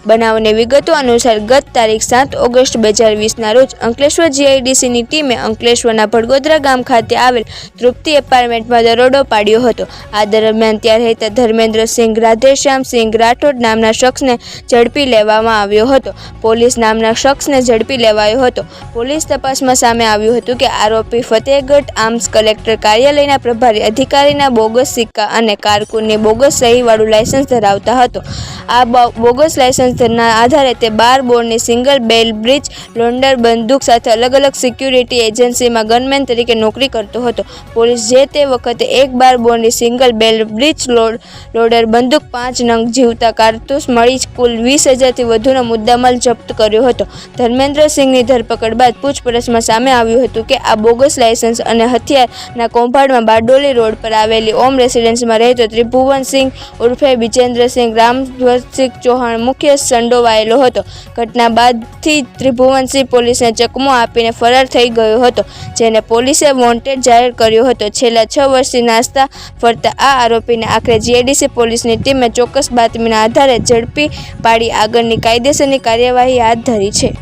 બનાવની વિગતો અનુસાર ગત તારીખ 7 ઓગસ્ટ 2020ના રોજ અંકલેશ્વર જીઆઈડીસીની ટીમે અંકલેશ્વરના ભડગોદરા ગામ ખાતે આવેલ તૃપ્તિ એપાર્ટમેન્ટમાં દરોડો પાડ્યો હતો। આ દરમિયાન ત્યાં રહેતા ધર્મેન્દ્રસિંહ રાધેશ્યામસિંહ રાઠોડ નામના શખ્સને ઝડપી લેવામાં આવ્યો હતો। પોલીસ નામના શખ્સને ઝડપી લેવાયો હતો। પોલીસ તપાસમાં સામે આવ્યું હતું કે આરોપી ફતેહગઢ આર્મ્સ કલેક્ટર કાર્યાલયના પ્રભારી અધિકારીના બોગસ સિક્કા અને કારકુનની બોગસ સહીવાળું લાયસન્સ ધરાવતા હતો। આ બોગસ લાયસન્સના આધારે તે 12 બોરની સિંગલ બેલ બ્રિજ લોડર બંદૂક સાથે અલગ અલગ સિક્યુરિટી એજન્સીમાં ગનમેન તરીકે નોકરી કરતો હતો। પોલીસ જે તે વખતે એક 12 બોરની સિંગલ બેલ બ્રિજ લોડર બંદૂક 5 નંગ જીવતા કારતૂસ મળી કુલ 20,000થી વધુનો મુદ્દામાલ જપ્ત કર્યો હતો। ધર્મેન્દ્રસિંહની ધરપકડ બાદ પૂછપરછમાં સામે આવ્યું હતું કે આ બોગસ લાયસન્સ અને હથિયારના કૌભાંડમાં બારડોલી રોડ પર આવેલી ઓમ રેસિડેન્સમાં રહેતો ત્રિભુવનસિંહ ઉર્ફે વિજેન્દ્રસિંહ રામધ્વજસિંહ ચૌહાણ મુખ્ય સંડોવાયેલો હતો। ઘટના બાદથી ત્રિભુવનસિંહ પોલીસને ચકમો આપીને ફરાર થઈ ગયો હતો, જેને પોલીસે વોન્ટેડ જાહેર કર્યો હતો। છેલ્લા 6 વર્ષથી નાસ્તા ફરતા આ આરોપીને આખરે જીઆઈડીસી પોલીસની ટીમે ચોક્કસ બાતમીના આધારે ઝડપી પાડી આગળની કાયદેસરની કાર્યવાહી હાથ ધરી છે।